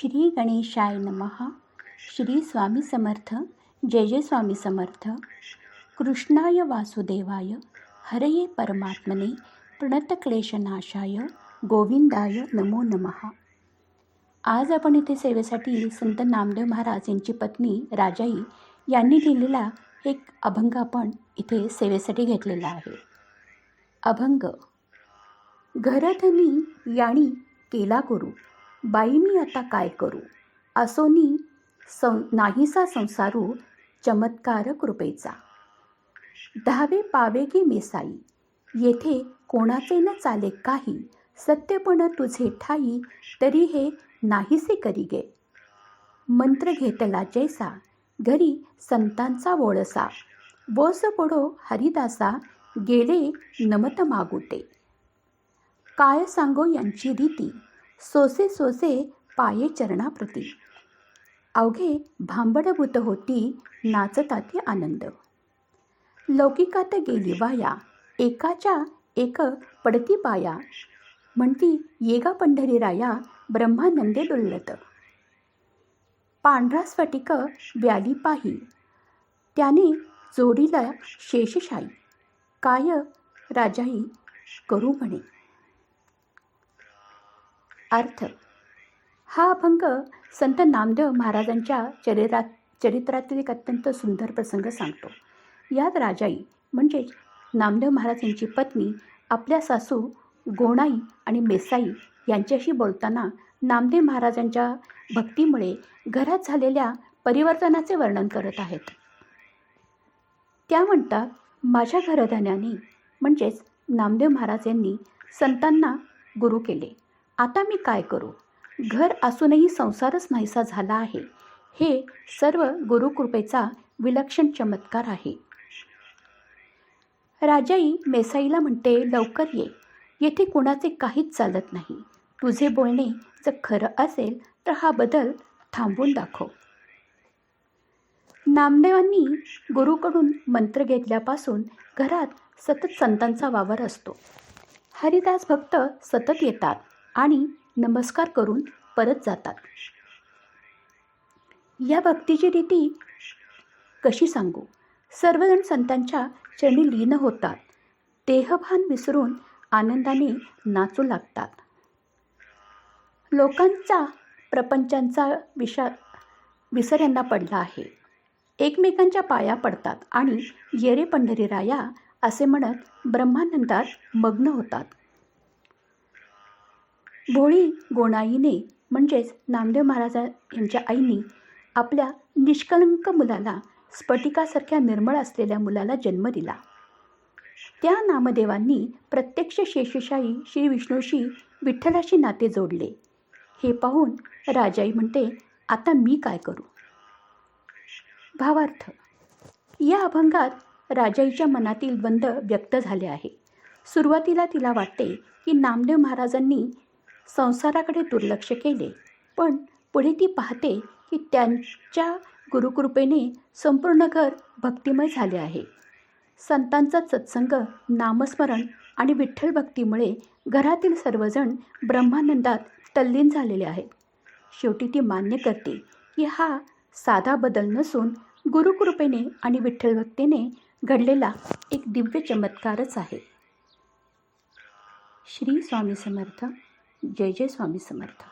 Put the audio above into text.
श्री गणेशाय नमः. श्री स्वामी समर्थ. जय जय स्वामी समर्थ. कृष्णाय वासुदेवाय हरये परमात्मने प्रणतक्लेशनाशाय गोविंदाय नमो नमः. आज आपण इथे सेवेसाठी संत नामदेव महाराज यांची पत्नी राजाई यांनी लिहिलेला एक अभंग आपण इथे सेवेसाठी घेतलेला आहे. अभंग. घरधनी याणी केला गुरु, बाई मी आता काय करू, असोनी नाहीसा संसारू, चमत्कार कृपेचा. दहावे पावे गे मेसाई, येथे कोणाचे न चाले काही, सत्यपण तुझे ठाई, तरी हे नाहीसे करी गे. मंत्र घेतला जैसा, घरी संतांचा वोळसा, बोस पडो हरिदासा, गेले नमत मागुते. काय सांगो यांची रीती, सोसे सोसे पाये चरणाप्रती. अवघे भांबडभूत होती, नाचताती आनंद. लौकिकात गेली वाया, एकाच्या एक पडती पाया, म्हणती येगा पंढरी राया, ब्रह्मानंदे डुल्लत. पांढरा स्फटिक व्याली पाही, त्याने जोडीला शेषशाही, काय राजाई करू म्हणे. अर्थ. हा अभंग संत नामदेव महाराजांच्या चरित्रातील एक अत्यंत सुंदर प्रसंग सांगतो. यात राजाई म्हणजेच नामदेव महाराज यांची पत्नी आपल्या सासू गोणाई आणि मेसाई यांच्याशी बोलताना नामदेव महाराजांच्या भक्तीमुळे घरात झालेल्या परिवर्तनाचे वर्णन करत आहेत. त्या म्हणतात, माझ्या घरधन्याने म्हणजेच नामदेव महाराज यांनी संतांना गुरु केले. आता मी काय करू, घर असूनही संसारच नाहीसा झाला आहे. हे सर्व गुरुकृपेचा विलक्षण चमत्कार आहे. राजाई मेसाईला म्हणते, लवकर ये, येथे कुणाचे काहीच चालत नाही. तुझे बोलणे जर खरं असेल तर हा बदल थांबवून दाखव. नामदेवांनी गुरुकडून मंत्र घेतल्यापासून घरात सतत संतांचा वावर असतो. हरिदास भक्त सतत येतात आणि नमस्कार करून परत जातात. या भक्तीची रीती कशी सांगू. सर्वजण संतांच्या चरणी लीन होतात. देहभान विसरून आनंदाने नाचू लागतात. लोकांचा प्रपंचांचा विसर यांना पडला आहे. एकमेकांच्या पाया पडतात आणि येरे पंढरी राया असे म्हणत ब्रह्मानंदात मग्न होतात. भोळी गोणाईने म्हणजेच नामदेव महाराज यांच्या आईने आपल्या निष्कलंक मुलाला, स्फटिकासारख्या निर्मळ असलेल्या मुलाला जन्म दिला. त्या नामदेवांनी प्रत्यक्ष शेषशाही श्री विष्णूशी, विठ्ठलाशी नाते जोडले. हे पाहून राजाई म्हणते, आता मी काय करू. भावार्थ. या अभंगात राजाईच्या मनातील द्वंद्व व्यक्त झाले आहे. सुरुवातीला तिला वाटते की नामदेव महाराजांनी संसाराकडे दुर्लक्ष केले, पण पुढे ती पाहते की त्यांच्या गुरुकृपेने संपूर्ण घर भक्तिमय झाले आहे. संतांचा सत्संग, नामस्मरण आणि विठ्ठल भक्तीमुळे घरातील सर्वजण ब्रह्मानंदात तल्लीन झालेले आहेत. शेवटी ती मान्य करते की हा साधा बदल नसून गुरुकृपेने आणि विठ्ठल भक्तीने घडलेला एक दिव्य चमत्कारच आहे. श्री स्वामी समर्थ. जय जय स्वामी समर्थ.